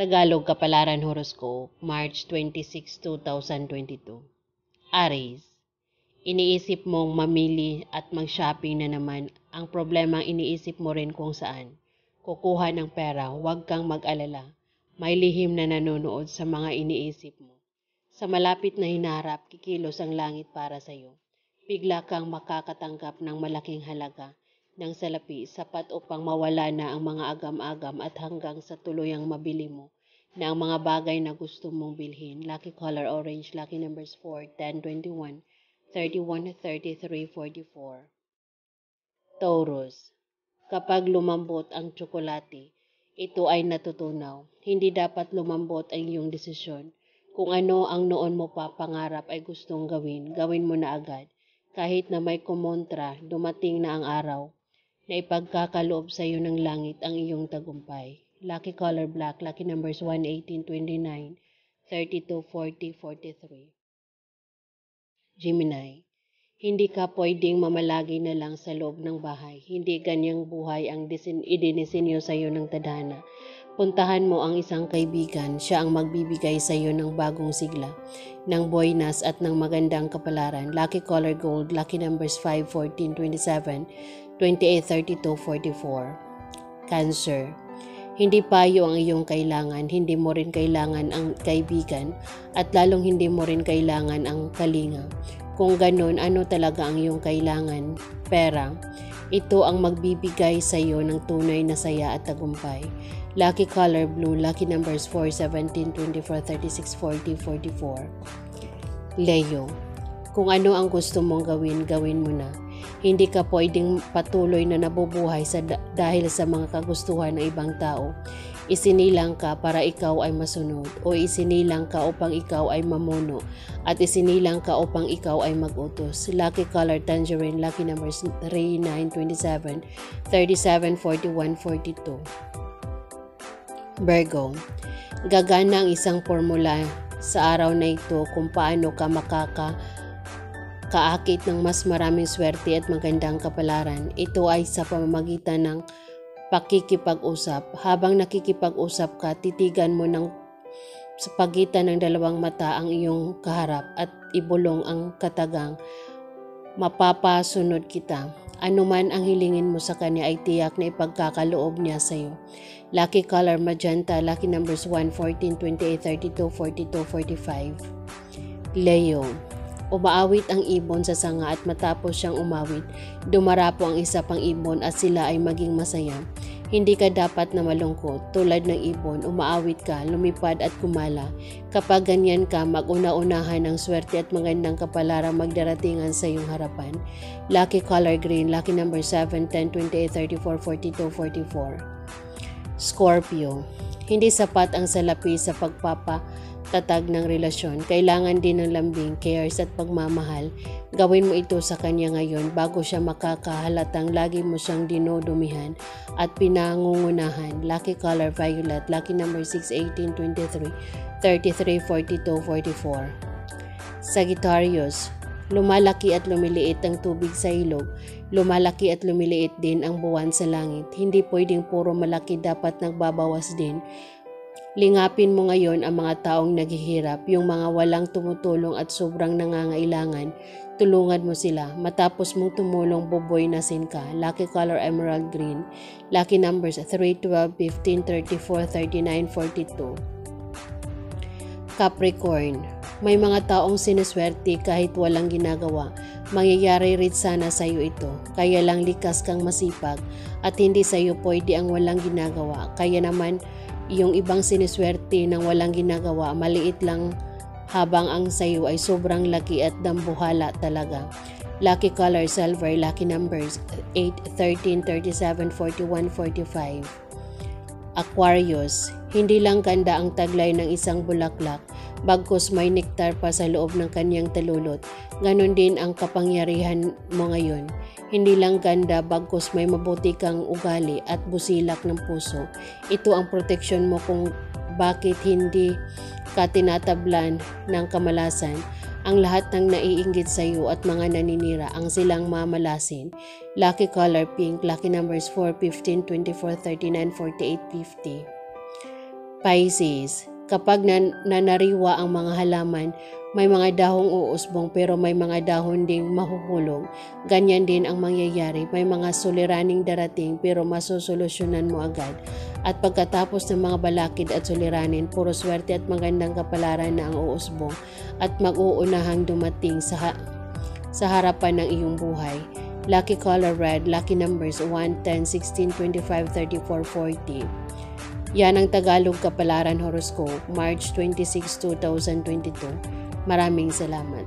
Tagalog Kapalaran Horoscope, March 26, 2022. Aries, iniisip mong mamili at mag-shopping na naman. Ang problema iniisip mo rin kung saan kukuha ng pera. Huwag kang mag-alala. May lihim na nanonood sa mga iniisip mo. Sa malapit na hinaharap, kikilos ang langit para sa iyo. Bigla kang makakatanggap ng malaking halaga ng salapi sapat upang mawala na ang mga agam-agam at hanggang sa tuluyang mabili mo na ang mga bagay na gusto mong bilhin. Lucky color orange, lucky numbers 4, 10, 21, 31, 33, 44. Taurus, kapag lumambot ang tsokolate, ito ay natutunaw. Hindi dapat lumambot ang iyong desisyon. Kung ano ang noon mo pa pangarap ay gustong gawin, gawin mo na agad. Kahit na may kumontra, dumating na ang araw na ipagkakaloob sa iyo ng langit ang iyong tagumpay. Lucky color black, lucky numbers 1, 18, 29, 32, 40, 43. Gemini, hindi ka pwedeng mamalagi na lang sa loob ng bahay. Hindi ganyang buhay ang idinisenyo sa iyo ng tadhana. Puntahan mo ang isang kaibigan, siya ang magbibigay sa iyo ng bagong sigla, ng buenas at ng magandang kapalaran. Lucky color gold, lucky numbers 5, 14, 27, 28, 32, 44. Cancer, hindi payo ang iyong kailangan, hindi mo rin kailangan ang kaibigan at lalong hindi mo rin kailangan ang kalinga. Kung ganun, ano talaga ang iyong kailangan? Pera. Ito ang magbibigay sa iyo ng tunay na saya at tagumpay. Lucky color blue, lucky numbers 4, 17, 24, 36, 40, 44. Leo, kung ano ang gusto mong gawin, gawin mo na. Hindi ka pwedeng patuloy na nabubuhay dahil sa mga kagustuhan ng ibang tao. Isinilang ka para ikaw ay masunod o isinilang ka upang ikaw ay mamuno at isinilang ka upang ikaw ay mag-utos. Lucky color tangerine, lucky numbers 3, 9, 27, 37, 41, 42. Virgo, gagana ang isang formula sa araw na ito kung paano ka kaakit ng mas maraming swerte at magandang kapalaran. Ito ay sa pamamagitan ng pakikipag-usap. Habang nakikipag-usap ka, titigan mo sa pagitan ng dalawang mata ang iyong kaharap at ibulong ang katagang, mapapasunod kita. Ano man ang hilingin mo sa kanya ay tiyak na ipagkakaloob niya sa iyo. Lucky color magenta, lucky numbers 1, 14, 28, 32, 42, 45. Leo, umaawit ang ibon sa sanga at matapos siyang umawit, dumarapo ang isa pang ibon at sila ay maging masaya. Hindi ka dapat na malungkot. Tulad ng ibon, umaawit ka, lumipad at kumala. Kapag ganyan ka, mag-una-unahan ng swerte at magandang kapalarang magdaratingan sa iyong harapan. Lucky color green, lucky number 7, 10, 28, 34, 42, 44. Scorpio, hindi sapat ang salapi sa pagpapatatag ng relasyon. Kailangan din ng lambing, cares at pagmamahal. Gawin mo ito sa kanya ngayon bago siya makakahalatang lagi mo siyang dinodumihan at pinangungunahan. Lucky color violet, lucky number 6, 18, 23, 33, 42, 44. Sagittarius, lumalaki at lumiliit ang tubig sa ilog. Lumalaki at lumiliit din ang buwan sa langit. Hindi pwedeng puro malaki, dapat nagbabawas din. Lingapin mo ngayon ang mga taong naghihirap, yung mga walang tumutulong at sobrang nangangailangan. Tulungan mo sila. Matapos mong tumulong, bubuinasin ka. Lucky color emerald green. Lucky numbers 3, 12, 15, 34, 39, 42. Capricorn, may mga taong siniswerte kahit walang ginagawa. Mangyayari rin sana sa iyo ito. Kaya lang likas kang masipag at hindi sa iyo pwede ang walang ginagawa. Kaya naman yung ibang siniswerte ng walang ginagawa, maliit lang habang ang sa iyo ay sobrang laki at dambuhala talaga. Lucky color silver, lucky numbers 8, 13, 37, 41, 45. Aquarius, hindi lang ganda ang taglay ng isang bulaklak, bagkus may nektar pa sa loob ng kanyang talulot. Ganon din ang kapangyarihan mo ngayon. Hindi lang ganda, bagkus may mabuti kang ugali at busilak ng puso. Ito ang proteksyon mo kung bakit hindi ka tinatablan ng kamalasan. Ang lahat ng naiinggit sa iyo at mga naninira ang silang mamalasin. Lucky color pink, lucky numbers 4, 15, 24, 39, 48, 50. Pisces, kapag nanariwa ang mga halaman, may mga dahong uusbong pero may mga dahon ding mahuhulog. Ganyan din ang mangyayari. May mga suliraning darating pero masusolusyonan mo agad. At pagkatapos ng mga balakid at suliranin, puro swerte at magandang kapalaran na ang uusbong at mag-uunahang dumating sa harapan ng iyong buhay. Lucky color red, lucky numbers 1, 10, 16, 25, 34, 40. Yan ang Tagalog Kapalaran Horoscope, March 26, 2022. Maraming salamat.